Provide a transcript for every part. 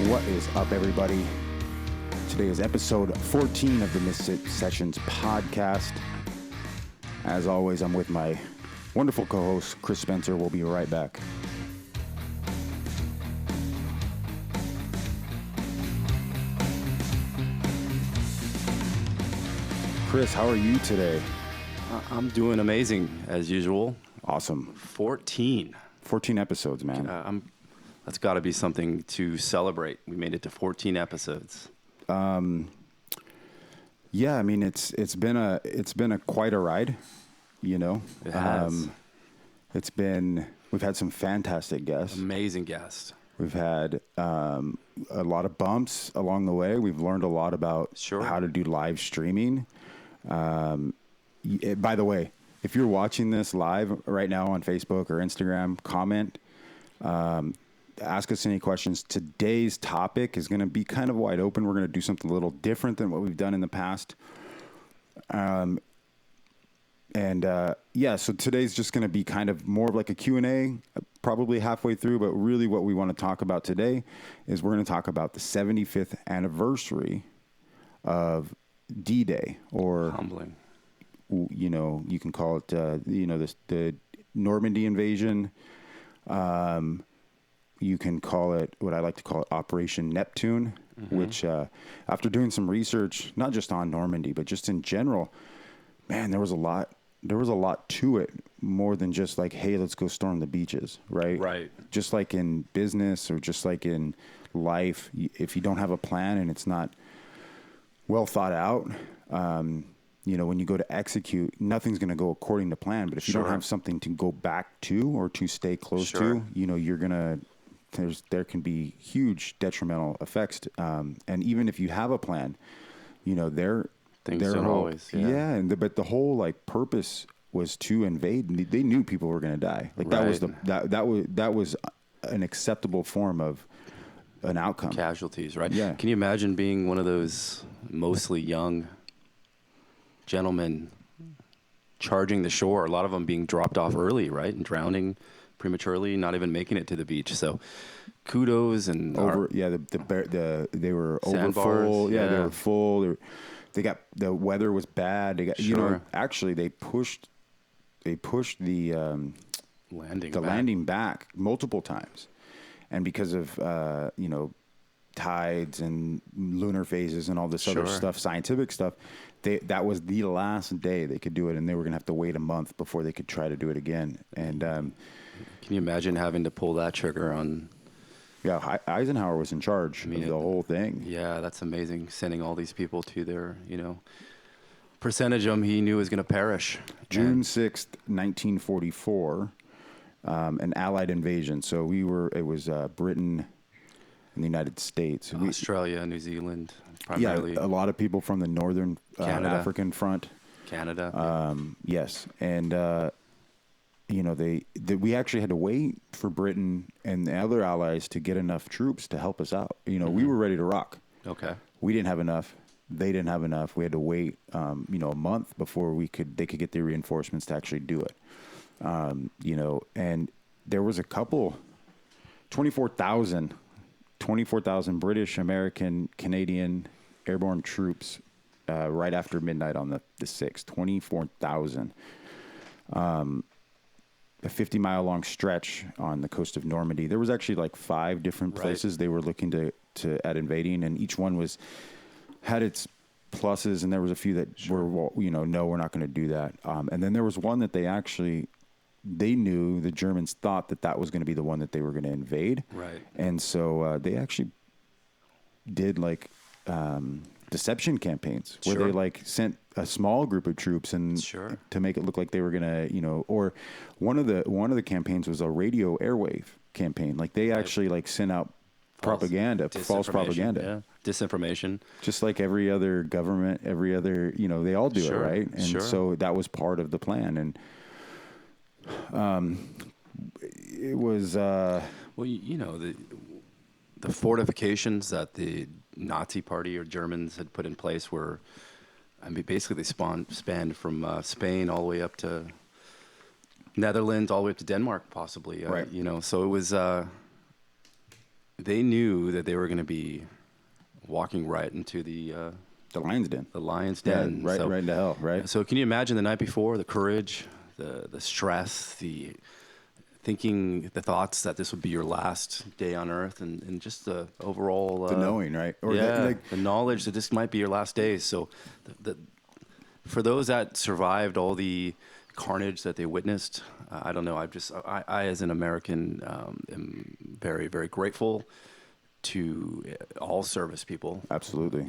What is up, everybody? Today is episode 14 of the Misfit Sessions podcast. As always, I'm with my wonderful co-host, Chris Spencer. We'll be right back. Chris, how are you today? I'm doing amazing, as usual. Awesome. 14 episodes, man. That's got to be something to celebrate. We made it to 14 episodes. Yeah, I mean it's been a quite a ride, you know. It has. We've had some fantastic guests. Amazing guests. We've had a lot of bumps along the way. We've learned a lot about how to do live streaming. By the way, if you're watching this live right now on Facebook or Instagram, comment, ask us any questions. Today's topic is going to be kind of wide open. We're going to do something a little different than what we've done in the past. So today's just going to be kind of more of like a Q&A, probably halfway through, but really what we want to talk about today is we're going to talk about the 75th anniversary of D-Day, or humbling. You know, you can call it, the Normandy invasion. You can call it what I like to call it Operation Neptune, which after doing some research, not just on Normandy, but just in general, man, there was a lot to it, more than just like, hey, let's go storm the beaches, right? Right. Just like in business or just like in life, if you don't have a plan and it's not well thought out, when you go to execute, nothing's going to go according to plan. But if you don't have something to go back to or to stay close to, there can be huge detrimental effects. And even if you have a plan, things don't always. Yeah. But the whole like purpose was to invade. They knew people were going to die. Like that was an acceptable form of an outcome. Casualties, right? Yeah. Can you imagine being one of those mostly young gentlemen charging the shore? A lot of them being dropped off early, right, and drowning prematurely, not even making it to the beach. So, kudos and they were over full. Yeah, they were full. They got, the weather was bad. They got actually they pushed the landing back multiple times. And because of, tides and lunar phases and all this other stuff, scientific stuff, that was the last day they could do it. And they were going to have to wait a month before they could try to do it again. And can you imagine having to pull that trigger on? Yeah, Eisenhower was in charge of the whole thing. Yeah, that's amazing. Sending all these people to their, percentage of them he knew was going to perish. June 6th, 1944. An Allied invasion. So it was Britain and the United States. Australia, New Zealand, primarily. Yeah, a lot of people from the northern African front. Canada. Yes. And, we actually had to wait for Britain and the other allies to get enough troops to help us out. We were ready to rock. Okay. We didn't have enough. They didn't have enough. We had to wait, a month before they could get the reinforcements to actually do it. And there was a couple, 24,000 British, American, Canadian airborne troops right after midnight on the 6th. 24,000. A 50-mile-long stretch on the coast of Normandy. There was actually like 5 different places they were looking at invading, and each one had its pluses, and there was a few that were, no, we're not going to do that. And then there was one that they knew, the Germans thought that was going to be the one that they were going to invade. Right. And so they actually did like deception campaigns where they like sent a small group of troops and to make it look like they were going to, or one of the campaigns was a radio airwave campaign. Like they actually like sent out propaganda, false propaganda. Yeah. Disinformation. Just like every other government, they all do it, right? And so that was part of the plan. And it was the fortifications that the Nazi Party or Germans had put in place were, basically they spanned from Spain all the way up to Netherlands, all the way up to Denmark, possibly. Right. So it was they knew that they were going to be walking right into The lion's den. the lion's Yeah, den. right into hell, right? So can you imagine the night before, the courage, the stress, the thinking, the thoughts that this would be your last day on earth, and just the overall The knowing, right? Or the knowledge that this might be your last days. So for those that survived all the carnage that they witnessed, I don't know. I as an American am very, very grateful to all service people. Absolutely.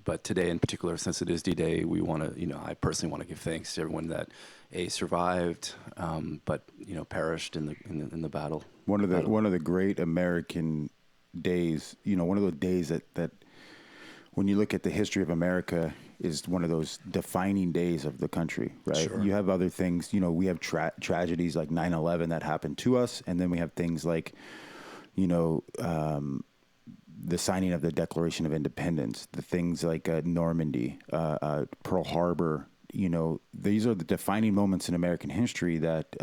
But today in particular, since it is D-Day, we want to, I personally want to give thanks to everyone that survived, but perished in the battle. One of the great American days, one of those days that when you look at the history of America is one of those defining days of the country, right? Sure. You have other things, we have tragedies like 9/11 that happened to us, and then we have things like, the signing of the Declaration of Independence, the things like Normandy, Pearl Harbor. These are the defining moments in American history that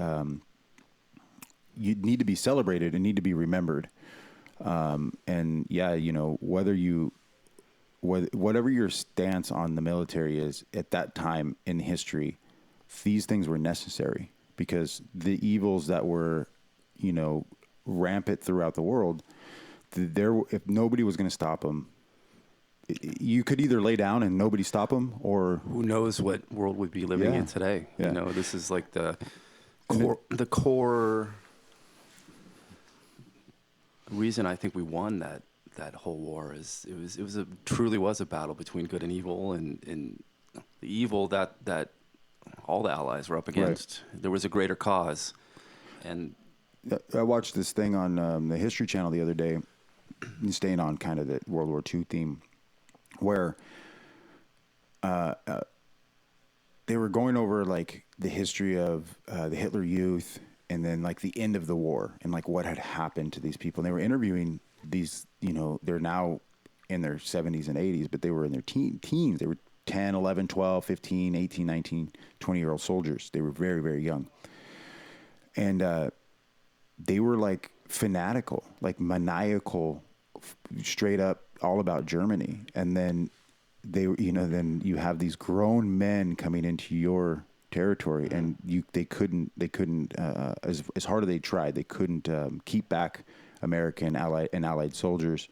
you need to be celebrated and need to be remembered. And yeah, whatever your stance on the military is at that time in history, these things were necessary because the evils that were, rampant throughout the world, if nobody was going to stop them, you could either lay down and nobody stop them, or who knows what world we'd be living in today. Yeah. This is like the core reason I think we won that whole war is it was truly was a battle between good and evil, and the evil that all the allies were up against. Right. There was a greater cause. And I watched this thing on the History Channel the other day, staying on kind of the World War II theme, where they were going over like the history of the Hitler Youth, and then like the end of the war and like what had happened to these people. And they were interviewing these, they're now in their 70s and 80s, but they were in their teens. They were 10, 11, 12, 15, 18, 19, 20-year-old soldiers. They were very, very young. And they were like fanatical, like maniacal, straight up all about Germany. And then then you have these grown men coming into your territory, and they couldn't as hard as they tried, they couldn't keep back American allied soldiers.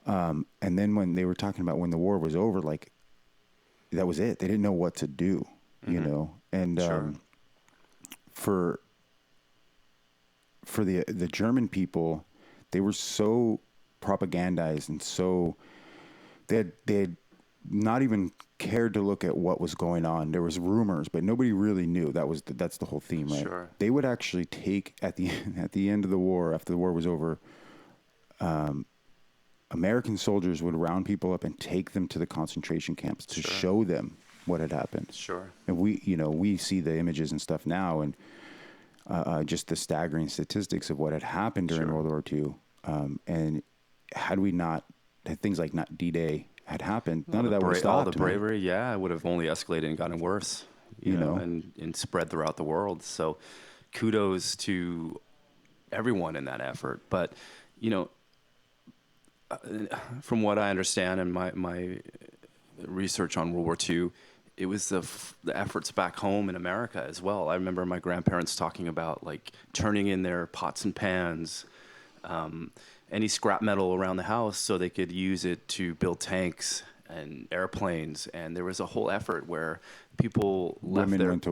And then when they were talking about when the war was over, like that was it. They didn't know what to do, and sure. For the German people, they were so propagandized, and so they had not even cared to look at what was going on. There was rumors, but nobody really knew. That's the whole theme, right? Sure. They would actually take at the end of the war, after the war was over, American soldiers would round people up and take them to the concentration camps to show them what had happened. Sure. And we see the images and stuff now, and just the staggering statistics of what had happened during World War II. And had things like not D-Day had happened, none of that would have stopped. All the bravery, it would have only escalated and gotten worse, you know, and spread throughout the world. So kudos to everyone in that effort. But, from what I understand in my research on World War II, it was the efforts back home in America as well. I remember my grandparents talking about like turning in their pots and pans, any scrap metal around the house so they could use it to build tanks and airplanes. And there was a whole effort where people women went to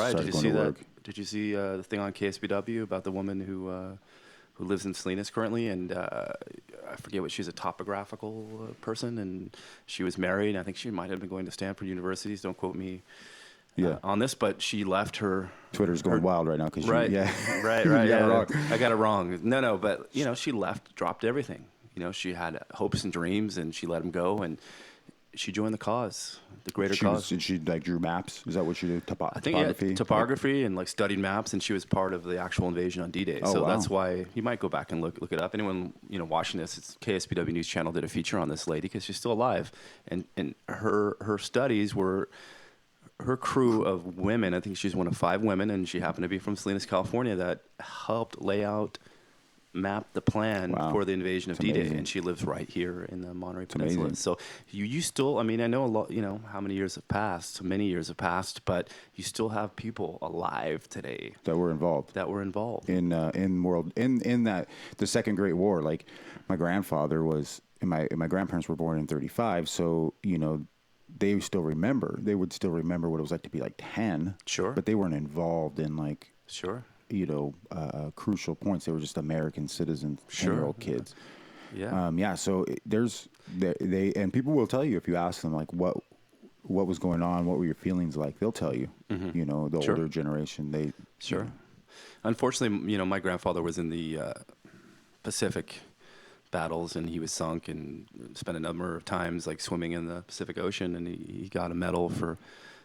start going to work. Did you see the thing on KSBW about the woman who lives in Salinas currently, and I forget what, she's a topographical person, and she was married. I think she might have been going to Stanford University. Don't quote me on this, but she left her. Twitter's going wild right now because right. I got it wrong. No, but she left, dropped everything. She had hopes and dreams, and she let them go, and she joined the cause, the greater cause. She like drew maps. Is that what she did? I think topography and like studied maps, and she was part of the actual invasion on D-Day. Oh, so wow. That's why you might go back and look it up. Anyone watching this, it's KSBW News Channel did a feature on this lady because she's still alive, and her studies were her crew of women. I think she's one of 5 women, and she happened to be from Salinas, California, that helped lay out mapped the plan Wow. for the invasion of It's D-Day, amazing. and she lives right here in the Monterey Peninsula. amazing. So you still, I mean, I know a lot, how many years have passed, so many years have passed, but you still have people alive today That were involved. in that the Second Great War. Like my grandfather was, and my grandparents were born in 1935, so they still remember. They would still remember what it was like to be like 10. Sure. But they weren't involved in like Sure. crucial points. They were just American citizens, Sure. 10-year-old kids. Yeah. So they and people will tell you if you ask them like what was going on, what were your feelings like, they'll tell you. The Sure. older generation, Sure. Unfortunately, my grandfather was in the Pacific battles, and he was sunk and spent a number of times like swimming in the Pacific Ocean, and he got a medal for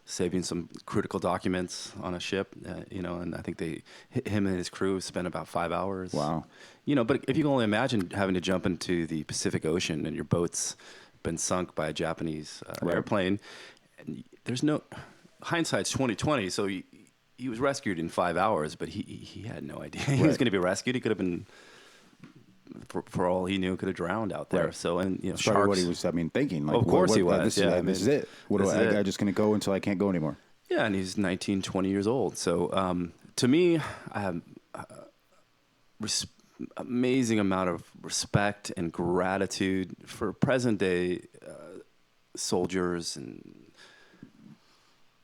saving some critical documents on a ship, and I think him and his crew spent about 5 hours. Wow. But if you can only imagine having to jump into the Pacific Ocean and your boat's been sunk by a Japanese Right. airplane, and there's no hindsight's 2020. So he was rescued in 5 hours, but he had no idea he was going to be rescued. He could have been, for all he knew, could have drowned out there. Right. So That's sharks. probably what he was. Thinking. Like, Of course he was. This Yeah, this is it. I'm just going to go until I can't go anymore. Yeah, and he's 19, 20 years old. So to me, I have amazing amount of respect and gratitude for present day soldiers and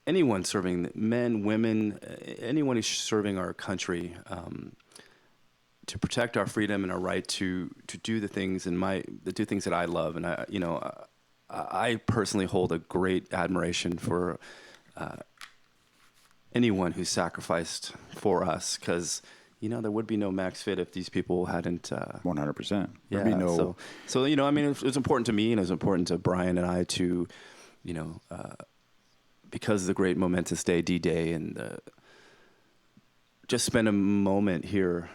anyone serving, men, women, anyone who's serving our country, to protect our freedom and our right to do the things that I love. And I personally hold a great admiration for anyone who sacrificed for us, because there would be no Max Fit if these people hadn't. 100%. Yeah. There'd be no. So it was important to me, and it was important to Brian and I to, because of the great momentous day, D-Day, and just spend a moment here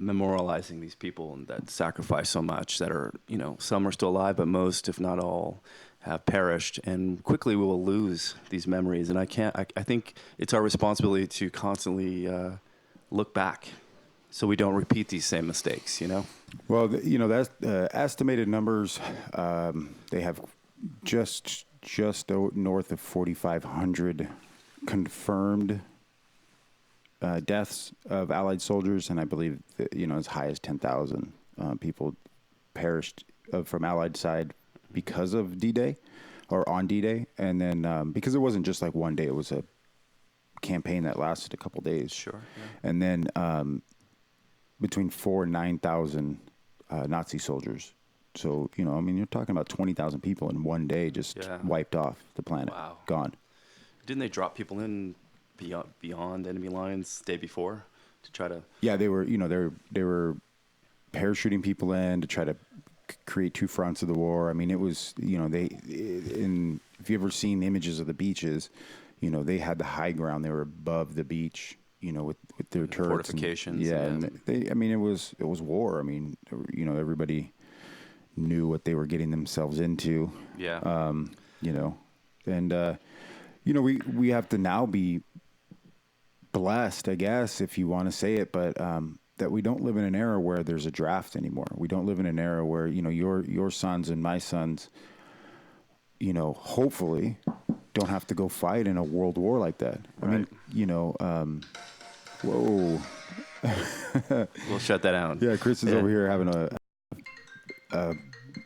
memorializing these people and that sacrifice so much, that are, some are still alive, but most, if not all, have perished, and quickly we will lose these memories. And I think it's our responsibility to constantly look back so we don't repeat these same mistakes, Well, that's estimated numbers. They have just north of 4,500 confirmed deaths of Allied soldiers, and I believe that, as high as 10,000 people perished from Allied side because of D-Day or on D-Day. And then because it wasn't just like one day, it was a campaign that lasted a couple days. Sure. Yeah. And then between 4,000 and 9,000 Nazi soldiers. So, you're talking about 20,000 people in one day just wiped off the planet. Wow. Gone. Didn't they drop people in beyond enemy lines the day before to try to? Yeah, they were, they were parachuting people in to try to create two fronts of the war. I mean, it was, if you ever seen images of the beaches, they had the high ground. They were above the beach, with their turrets, fortifications. And it was war. I mean, everybody knew what they were getting themselves into. Yeah. We have to now be blessed, I guess, if you want to say it, but that we don't live in an era where there's a draft anymore. We don't live in an era where, your sons and my sons, hopefully don't have to go fight in a world war like that. Right. I mean, whoa. We'll shut that down. Yeah, Kris is over here having a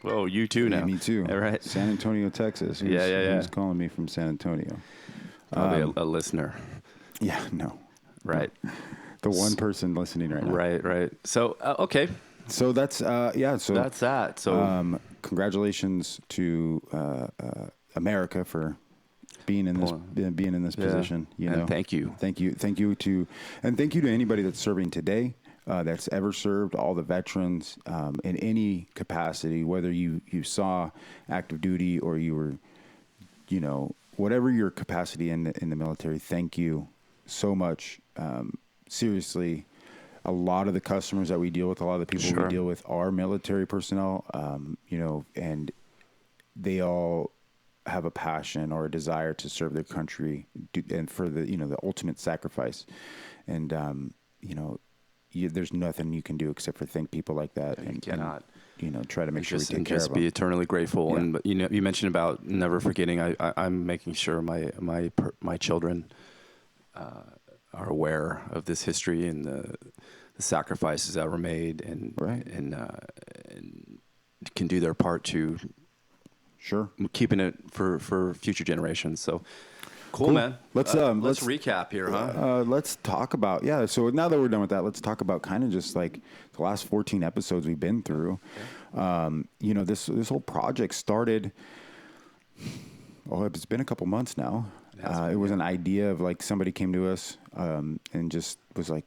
Whoa, you too now. Yeah, me too. All right. San Antonio, Texas. Who's calling me from San Antonio? Probably a listener. Yeah, no. Right. The one person listening right now. Right. So, okay. So that's, So that's that. So, congratulations to America for being in this position. And thank you to anybody that's serving today, that's ever served, all the veterans in any capacity, whether you saw active duty or you were, whatever your capacity in the military. Thank you so much. Seriously, a lot of the customers that we deal with, a lot of the people we deal with are military personnel, and they all have a passion or a desire to serve their country and for the ultimate sacrifice. And, there's nothing you can do except for thank people like that. You cannot. And, try to make sure we take and care of just them. be eternally grateful. Yeah. And you mentioned about never forgetting. I'm making sure my children are aware of this history and the sacrifices that were made, and and can do their part to keeping it for future generations. So cool. Man. Let's recap here, huh? Let's talk about so now that we're done with that, let's talk about kind of just like the last 14 episodes we've been through. Okay. This whole project started, it's been a couple months now. It was an idea of like somebody came to us and just was like,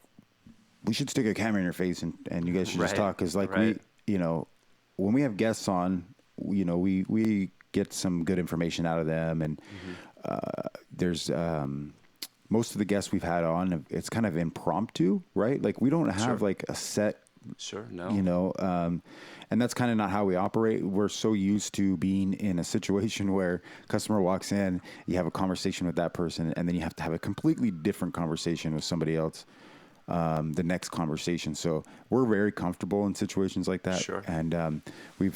we should stick a camera in your face and you guys should just talk. Cause like we, when we have guests on, we get some good information out of them. And there's most of the guests we've had on, it's kind of impromptu, right? Like we don't have like a set, and that's kind of not how we operate. We're so used to being in a situation where customer walks in, you have a conversation with that person, and then you have to have a completely different conversation with somebody else. The next conversation. So we're very comfortable in situations like that. Sure. And we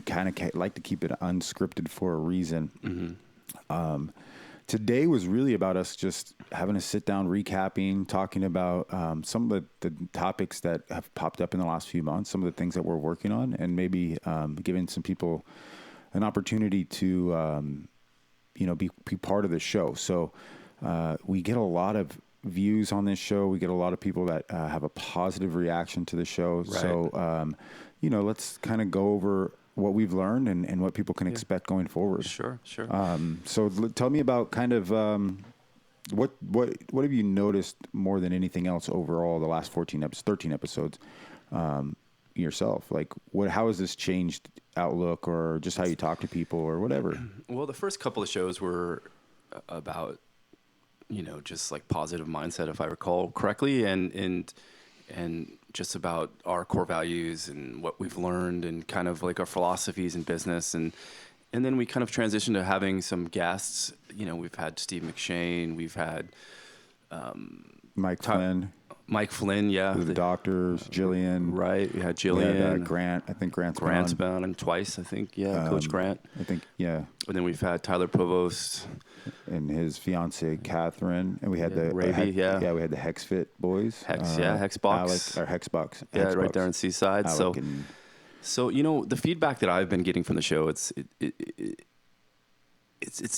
kind of like to keep it unscripted for a reason. Mm-hmm. Today was really about us just having a sit down, recapping, talking about some of the topics that have popped up in the last few months, some of the things that we're working on, and maybe giving some people an opportunity to be part of the show. So we get a lot of views on this show. We get a lot of people that have a positive reaction to the show. Right. So, let's kind of go over what we've learned and what people can expect going forward. Sure. So tell me about kind of what have you noticed more than anything else overall the last 13 episodes yourself? Like how has this changed outlook or just how you talk to people or whatever? Well, the first couple of shows were about just like positive mindset, if I recall correctly, and just about our core values and what we've learned and kind of like our philosophies in business. And then we kind of transitioned to having some guests. We've had Steve McShane, we've had Mike Flynn, yeah. The doctors, Jillian. Right, we had Jillian. We had, Grant, I think Grant's been on twice, I think, Coach Grant. I think, yeah. And then we've had Tyler Provost. And his fiancee, Catherine. And we had the Raby, we had the HexFit boys. Hexbox. Hexbox. Yeah, Hexbox. right there in Seaside. Alec So the feedback that I've been getting from the show, it's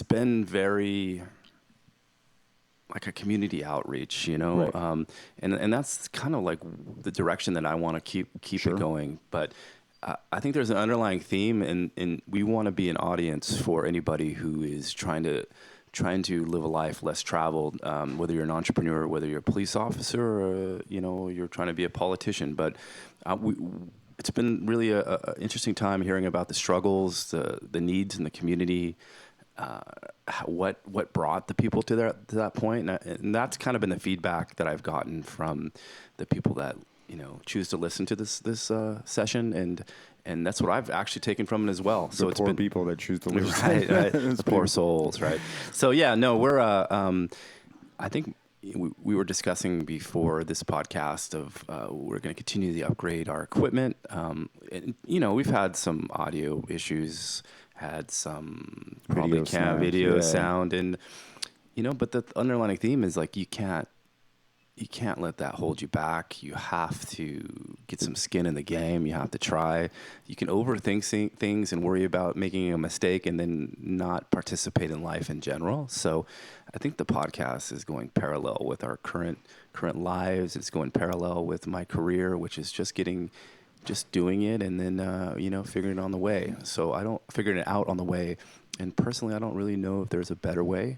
been very like a community outreach, Right. And that's kind of like the direction that I want to keep it going. But I think there's an underlying theme, and we want to be an audience for anybody who is trying to live a life less traveled, whether you're an entrepreneur, whether you're a police officer, or you're trying to be a politician. But it's been really a interesting time hearing about the struggles, the needs in the community, what brought the people to that point, and that's kind of been the feedback that I've gotten from the people that choose to listen to this session, and that's what I've actually taken from it as well. So it's poor people that choose to listen, right? The poor souls, right? So we're I think we were discussing before this podcast of we're going to continue to upgrade our equipment. And, we've had some audio issues, had some probably video sound, and but the underlying theme is like you can't let that hold you back. You have to get some skin in the game. You have to try. You can overthink things and worry about making a mistake and then not participate in life in general. So I think the podcast is going parallel with our current lives. It's going parallel with my career, which is just doing it and then, figuring it on the way. So figuring it out on the way. And personally, I don't really know if there's a better way.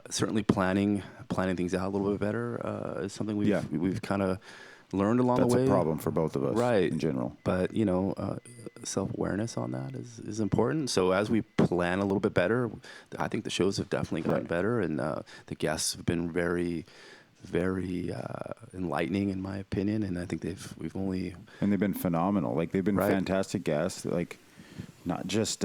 Certainly planning things out a little bit better is something we've kind of learned along the way. That's a problem for both of us, right? In general. But self-awareness on that is important. So as we plan a little bit better, I think the shows have definitely gotten better, and the guests have been very, very enlightening in my opinion. And I think they've been phenomenal. Like they've been fantastic guests. Like. Not just,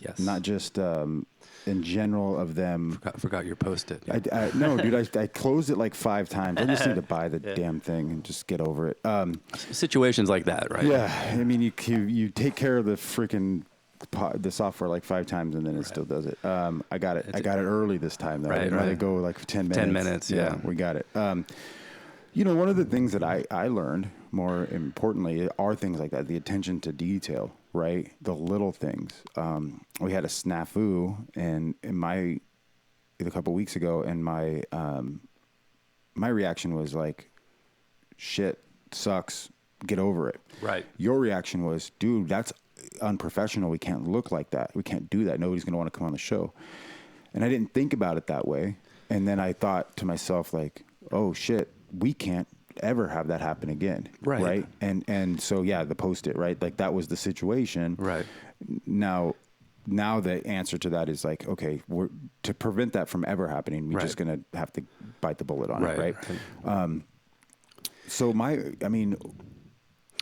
Yes. Not just in general of them. Forgot your Post-it. No, dude, I closed it like 5 times. I just need to buy the damn thing and just get over it. Situations like that, right? Yeah, I mean, you take care of the freaking the software like 5 times and then it still does it. I got it early this time though. Right, I let it go like 10 minutes. 10 minutes, yeah. We got it. One of the things that I learned more importantly are things like that, the attention to detail, right? The little things. We had a snafu a couple weeks ago, and my reaction was like, shit, sucks, get over it. Right. Your reaction was, dude, that's unprofessional. We can't look like that. We can't do that. Nobody's going to want to come on the show. And I didn't think about it that way. And then I thought to myself, like, oh shit, we can't ever have that happen again. Right. And so, yeah, the Post-it, right? Like that was the situation. Right. Now the answer to that is like, okay, to prevent that from ever happening, we're just going to have to bite the bullet on it. Right. So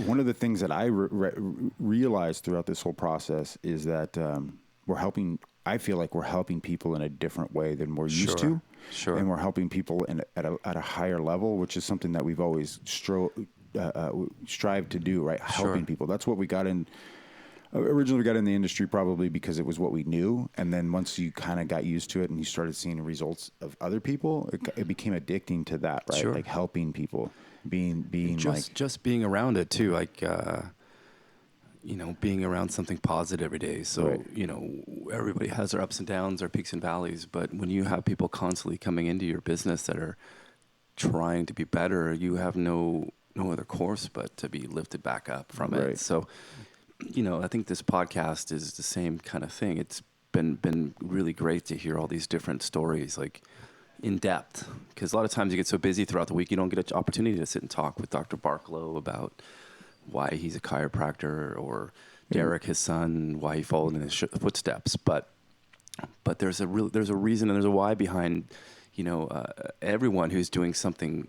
one of the things that I realized throughout this whole process is that I feel like we're helping people in a different way than we're used to. Sure. And we're helping people at a higher level, which is something that we've always strived to do, right? Sure. Helping people. That's what we got in. Originally, we got in the industry probably because it was what we knew. And then once you kind of got used to it and you started seeing the results of other people, it became addicting to that, right? Sure. Like helping people, being just being around it too. Like, being around something positive every day. So, right. Everybody has their ups and downs, their peaks and valleys. But when you have people constantly coming into your business that are trying to be better, you have no other course but to be lifted back up from it. Right. So, I think this podcast is the same kind of thing. It's been really great to hear all these different stories, like in depth. Because a lot of times you get so busy throughout the week, you don't get an opportunity to sit and talk with Dr. Barklow about why he's a chiropractor, or Derek, his son, why he followed in his footsteps. But there's a reason and there's a why behind, everyone who's doing something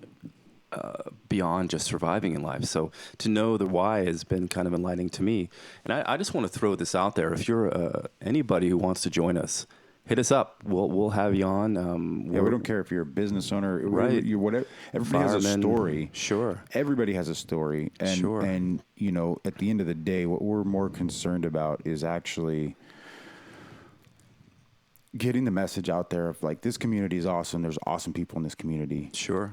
beyond just surviving in life. So to know the why has been kind of enlightening to me. And I just want to throw this out there. If you're anybody who wants to join us, hit us up. We'll have you on. We don't care if you're a business owner, right? You're whatever. Everybody has a story. Sure. Everybody has a story, and sure. And at the end of the day, what we're more concerned about is actually getting the message out there of like, this community is awesome. There's awesome people in this community. Sure.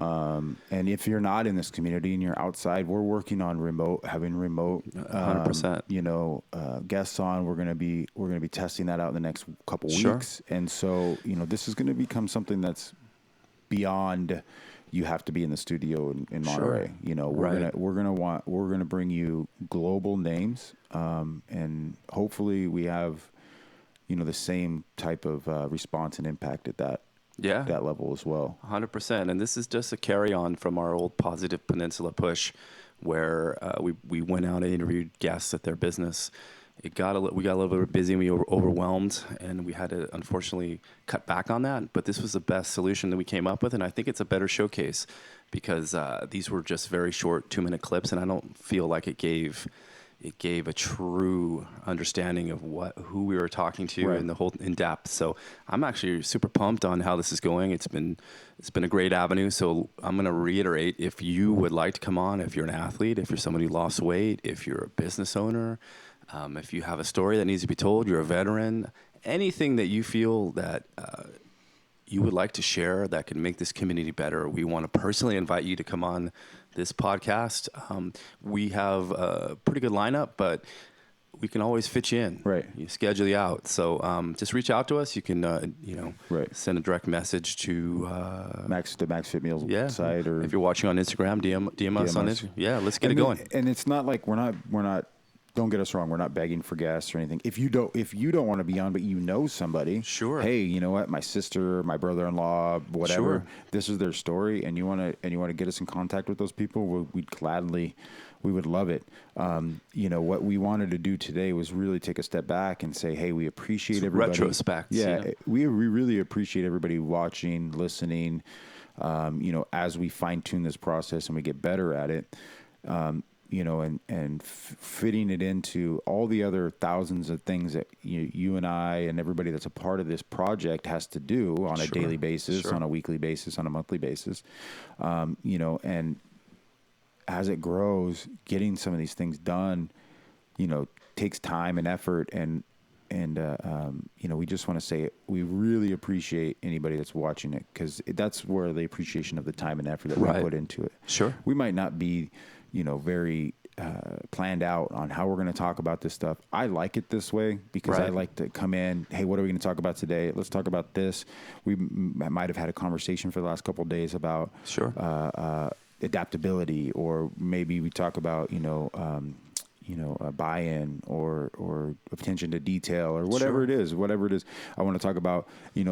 And if you're not in this community and you're outside, we're working on having remote, 100%. Guests on. We're going to be testing that out in the next couple Sure. weeks. And so, this is going to become something that's beyond, you have to be in the studio in Monterey. Sure. We're going to bring you global names. And hopefully we have, the same type of response and impact at that level as well. 100%. And this is just a carry on from our old Positive Peninsula push, where we went out and interviewed guests at their business. We got a little bit busy and we were overwhelmed, and we had to unfortunately cut back on that. But this was the best solution that we came up with, and I think it's a better showcase because these were just very short 2-minute clips, and I don't feel like it gave a true understanding of who we were talking to, right, and the whole in depth. So I'm actually super pumped on how this is going. It's been a great avenue. So I'm going to reiterate, if you would like to come on, if you're an athlete, if you're somebody who lost weight, if you're a business owner, if you have a story that needs to be told, you're a veteran, anything that you feel that you would like to share that can make this community better, we want to personally invite you to come on this podcast. We have a pretty good lineup, but we can always fit you in. Right. You schedule you out. So just reach out to us. You can, right, send a direct message to the Max Fit Meals site, or if you're watching on Instagram, DM us on Instagram. Yeah, let's get it going. And it's not like we're not. Don't get us wrong. We're not begging for guests or anything. If you don't want to be on, but you know somebody, sure. Hey, you know what? My sister, my brother-in-law, whatever. Sure. This is their story, and you want to get us in contact with those people. We would love it. What we wanted to do today was really take a step back and say, hey, we appreciate everybody. Retrospect. Yeah, we really appreciate everybody watching, listening. As we fine tune this process and we get better at it. fitting it into all the other thousands of things that you and I and everybody that's a part of this project has to do on a daily basis, on a weekly basis, on a monthly basis, and as it grows, getting some of these things done, takes time and effort, and we just want to say we really appreciate anybody that's watching it, because that's where the appreciation of the time and effort that we put into it. Sure. We might not be, very planned out on how we're going to talk about this stuff. I like it this way because I like to come in, hey, what are we going to talk about today? Let's talk about this. We might have had a conversation for the last couple of days about adaptability, or maybe we talk about, a buy-in or attention to detail, or whatever it is. I want to talk about,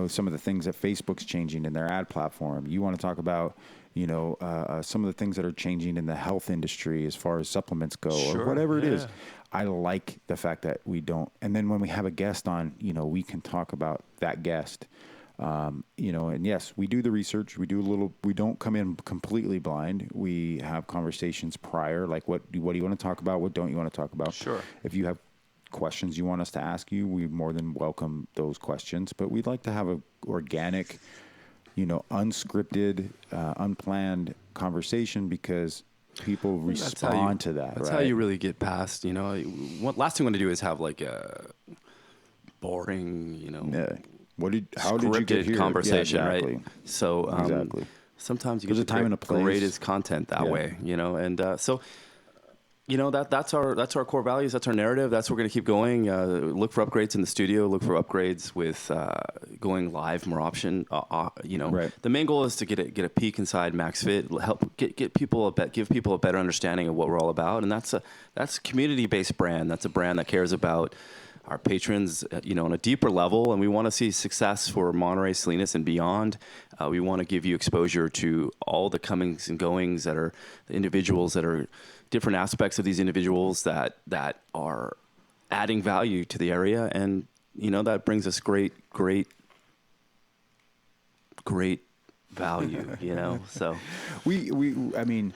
some of the things that Facebook's changing in their ad platform. You want to talk about, some of the things that are changing in the health industry as far as supplements go, or whatever it is. I like the fact that we don't. And then when we have a guest on, we can talk about that guest. And yes, we do the research. We don't come in completely blind. We have conversations prior, like what do you want to talk about? What don't you want to talk about? Sure. If you have questions you want us to ask you, we more than welcome those questions, but we'd like to have a organic, unscripted, unplanned conversation, because people respond to that. That's how you really get past, last thing you want to do is have like a boring, how did you get here? Conversation, right? So sometimes you get the greatest content that way, and so that's our core values. That's our narrative. That's what we're going to keep going. Look for upgrades in the studio. Look for upgrades with going live more option. The main goal is to get a peek inside Max Fit. Help give people a better understanding of what we're all about, and that's a community-based brand. That's a brand that cares about our patrons, on a deeper level, and we want to see success for Monterey, Salinas, and beyond. We want to give you exposure to all the comings and goings that are the individuals that are different aspects of these individuals that are adding value to the area, and that brings us great value. So I mean.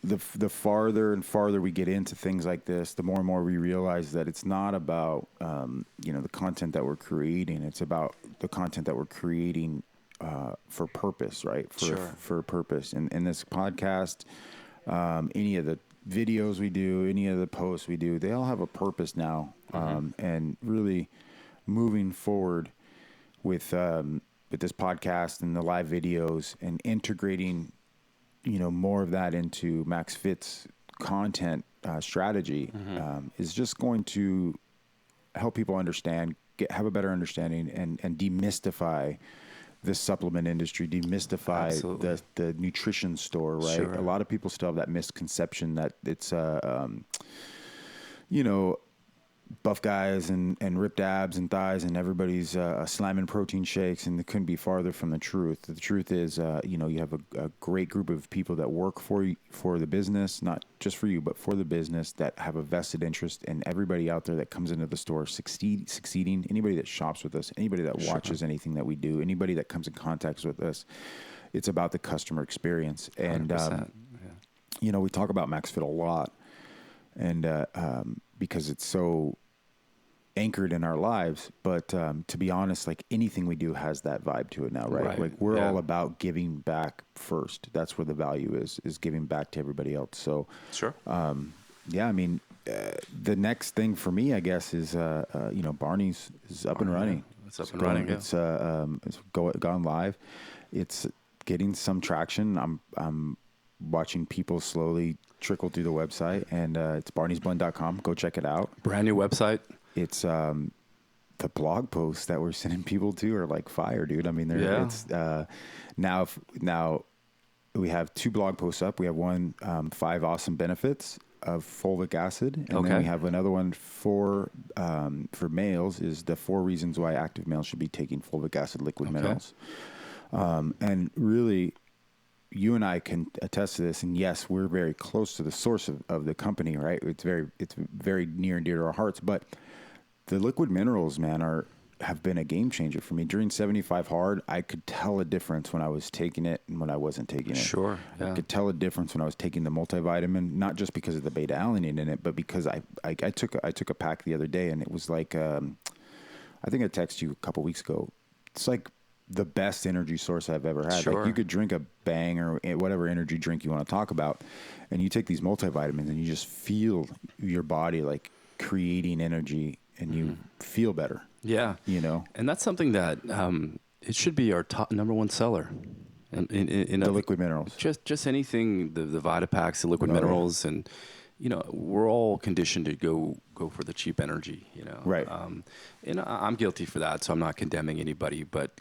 The farther and farther we get into things like this, the more and more we realize that it's not about, the content that we're creating. It's about the content that we're creating for purpose, right? For a purpose. And in this podcast, any of the videos we do, any of the posts we do, they all have a purpose now. And really moving forward with this podcast and the live videos and integrating more of that into Max Fit's content strategy is just going to help people understand, have a better understanding, and demystify the supplement industry, demystify the nutrition store, right? Sure. A lot of people still have that misconception that it's buff guys and ripped abs and thighs, and everybody's slamming protein shakes, and it couldn't be farther from the truth. The truth is, you have a great group of people that work for the business, not just for you, but for the business, that have a vested interest in everybody out there that comes into the store succeeding. Anybody that shops with us, anybody that watches anything that we do, anybody that comes in contact with us, it's about the customer experience. And, we talk about Max Fit a lot, and because it's so anchored in our lives, but to be honest, like anything we do has that vibe to it now, right? Like we're all about giving back first. That's where the value is giving back to everybody else. So I mean, the next thing for me, I guess, is Barney's is up and running. It's up and running. It's gone live. It's getting some traction. I'm watching people slowly trickle through the website, and it's barneysblend.com. Go check it out. Brand new website. It's the blog posts that we're sending people to are like fire, dude. I mean, it's now we have 2 blog posts up. We have one, 5 awesome benefits of fulvic acid, and then we have another one for males, is the 4 reasons why active males should be taking fulvic acid liquid minerals. And really, you and I can attest to this, and yes, we're very close to the source of the company, right? It's very near and dear to our hearts, but the liquid minerals, man, are have been a game changer for me. During 75 hard, I could tell a difference when I was taking it and when I wasn't taking it. Sure. Yeah. I could tell a difference when I was taking the multivitamin, not just because of the beta alanine in it, but because I took a pack the other day, and it was like, I think I texted you a couple weeks ago. It's like the best energy source I've ever had. Sure. Like, you could drink a Bang or whatever energy drink you want to talk about, and you take these multivitamins and you just feel your body like creating energy, and you feel better. Yeah. You know? And that's something that it should be our top number one seller. In The liquid minerals. Just anything, the Vitapaks, the liquid minerals, and we're all conditioned to go for the cheap energy, Right. And I'm guilty for that, so I'm not condemning anybody. But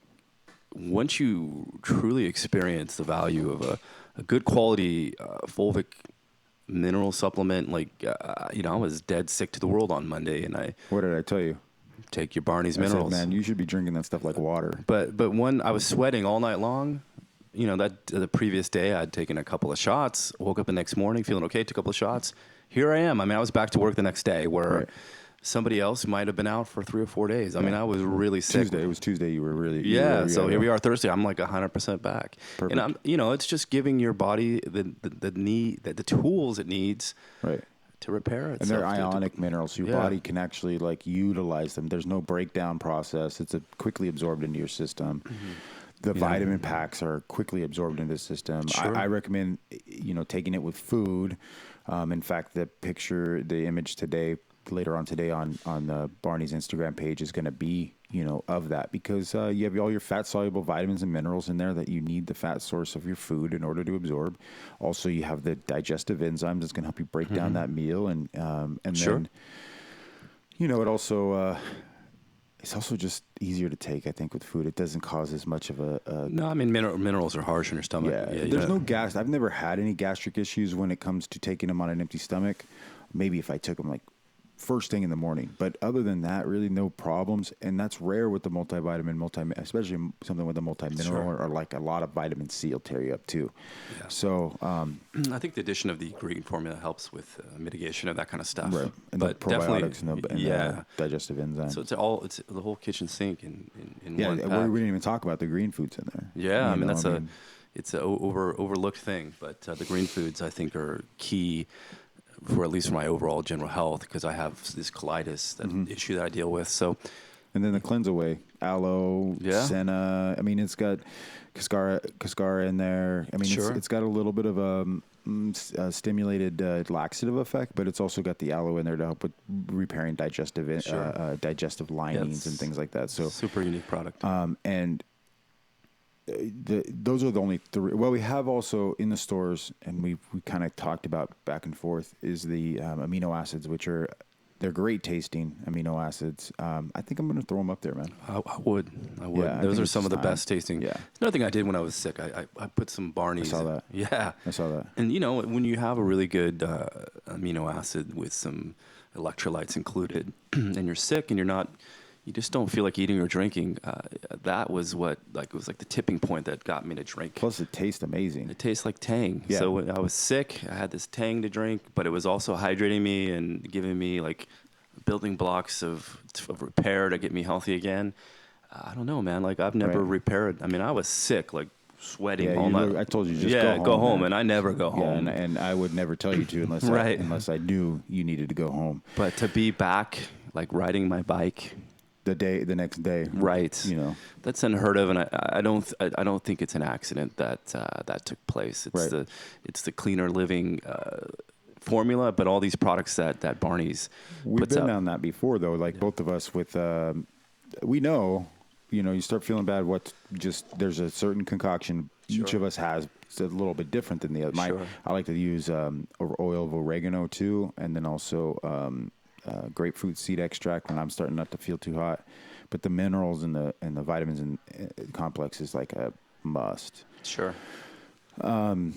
once you truly experience the value of a good quality fulvic mineral supplement, like I was dead sick to the world on Monday, and What did I tell you? take your Barney's I said, minerals. man, you should be drinking that stuff like water. But when I was sweating all night long, that the previous day I'd taken a couple of shots, woke up the next morning feeling okay, took a couple of shots. Here I am. I mean, I was back to work the next day, where somebody else might have been out for 3 or 4 days. I mean, I was really sick. It was Tuesday. You were really So here we are Thursday. I'm like 100% back. Perfect. And I'm it's just giving your body the tools it needs. Right. To repair itself. And they're ionic minerals, so your Yeah. body can actually like utilize them. There's no breakdown process. It's quickly absorbed into your system. The vitamin packs are quickly absorbed into the system. Sure. I recommend, taking it with food. In fact, the image today, later on today on Barney's Instagram page is going to be, of that, because you have all your fat soluble vitamins and minerals in there that you need the fat source of your food in order to absorb. Also, you have the digestive enzymes that's going to help you break down that meal. And Sure. then, it also, it's also just easier to take, I think, with food. It doesn't cause as much of a No, I mean, minerals are harsh on your stomach. yeah, there's no gas. I've never had any gastric issues when it comes to taking them on an empty stomach. Maybe if I took them like first thing in the morning, but other than that, really no problems. And that's rare with the multivitamin, especially something with a multi-mineral or like a lot of vitamin C will tear you up too. Yeah. So I think the addition of the green formula helps with mitigation of that kind of stuff. right, and But the definitely, probiotics and the digestive enzymes. So it's the whole kitchen sink in one We pack. didn't even talk about the green foods in there. Yeah, I mean it's a overlooked thing, but the green foods I think are key for at least for my overall general health, because I have this colitis issue that I deal with. So, and then the cleanse away, aloe, senna. I mean, it's got cascara in there. I mean, it's got a little bit of a stimulated laxative effect, but it's also got the aloe in there to help with repairing digestive linings and things like that. So super unique product. And those are the only three. Well, we have also in the stores, and we kind of talked about back and forth, is the amino acids, which they're great tasting amino acids. I think I'm going to throw them up there, man. I would. Yeah, those are some of the best tasting. Yeah. Another thing I did when I was sick, I put some Barney's. I saw that. Yeah. I saw that. And when you have a really good amino acid with some electrolytes included, and you're sick and you just don't feel like eating or drinking. That was it was like the tipping point that got me to drink. Plus, it tastes amazing. It tastes like Tang. Yeah. So when I was sick, I had this Tang to drink, but it was also hydrating me and giving me like building blocks of repair to get me healthy again. I don't know, man. Like I've never repaired. I mean, I was sick, like sweating all night. I told you just go home, and I never go home. Yeah, and I would never tell you to unless unless I knew you needed to go home. But to be back, like riding my bike. The next day, right? That's unheard of, and I don't think it's an accident that took place. It's the cleaner living formula, but all these products that Barney's we've puts been out. down that before though. Like both of us with we know you start feeling bad. There's a certain concoction each of us has. It's a little bit different than the other. I like to use oil of oregano too, and then also. Grapefruit seed extract when I'm starting not to feel too hot, but the minerals and the vitamins and complex is like a must. Sure. When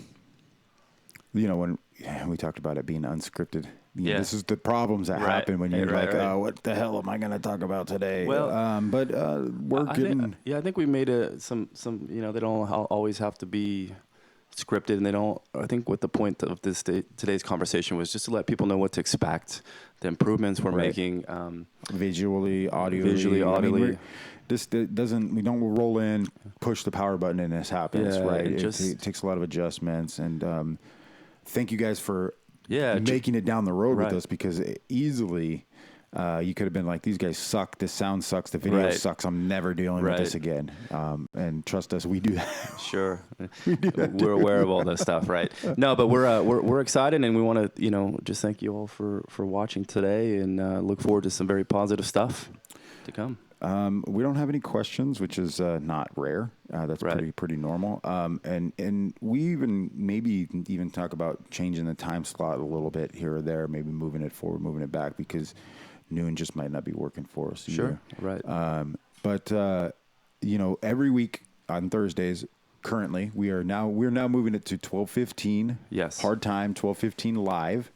we talked about it being unscripted, this is the problems that happen when you're oh, what the hell am I going to talk about today? Well, we're getting. I think we made some. They don't always have to be scripted, and they don't. I think what the point of today's conversation was just to let people know what to expect, the improvements we're making, visually, audibly. This doesn't. We don't roll in, push the power button, and this happens. Right. It takes a lot of adjustments, and thank you guys for making it down the road with us, because easily. You could have been like, these guys suck. This sound sucks. The video sucks. I'm never dealing with this again. And trust us, we do that. Sure, we're aware of all this stuff, right? No, but we're excited, and we want to just thank you all for watching today, and look forward to some very positive stuff to come. We don't have any questions, which is not rare. That's pretty normal. And we even talk about changing the time slot a little bit here or there, maybe moving it forward, moving it back, because noon just might not be working for us. Sure, right. But every week on Thursdays, currently we're now moving it to 12:15. Yes, hard time 12:15 live.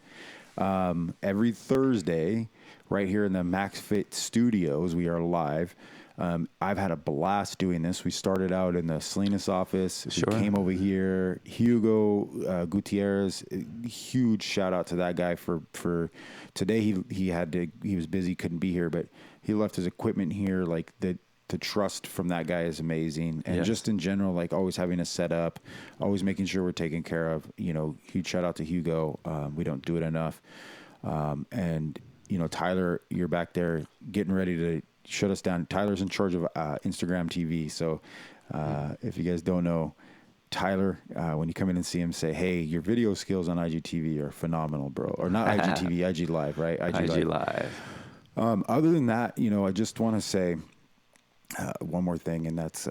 Every Thursday, right here in the MaxFit Studios, we are live. I've had a blast doing this. We started out in the Salinas office. Sure. We came over here. Hugo Gutierrez, huge shout out to that guy for today. He was busy, couldn't be here, but he left his equipment here. Like the trust from that guy is amazing. And just in general, like always having a setup, always making sure we're taken care of. Huge shout out to Hugo. We don't do it enough. And Tyler, you're back there getting ready to shut us down. Tyler's in charge of Instagram TV. So if you guys don't know, Tyler, when you come in and see him, say, hey, your video skills on IGTV are phenomenal, bro. Or not IGTV, IG Live, right? IG Live. Other than that, I just want to say one more thing, and that's,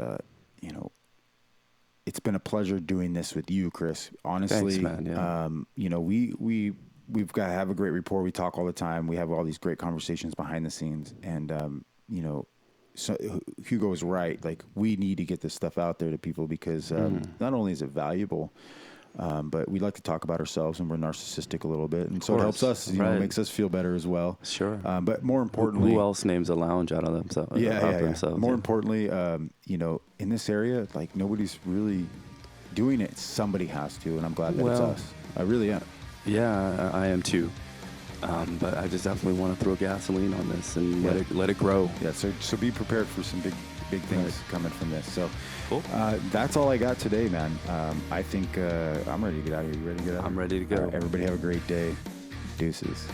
it's been a pleasure doing this with you, Kris. Honestly, thanks, man. Yeah. We've got to have a great rapport. We talk all the time. We have all these great conversations behind the scenes, and so Hugo is right. Like, we need to get this stuff out there to people, because not only is it valuable, but we like to talk about ourselves, and we're narcissistic a little bit, and so it helps us. Makes us feel better as well. Sure. But more importantly, who else names a lounge out of themselves? Themselves, more importantly, in this area, like, nobody's really doing it. Somebody has to, and I'm glad that it's us. I really am. Yeah, I am too. But I just definitely want to throw gasoline on this and let it grow. Yeah. So be prepared for some big things coming from this. So cool. That's all I got today, man. I think I'm ready to get out of here. You ready to get out? I'm ready to go. All right, everybody have a great day. Deuces.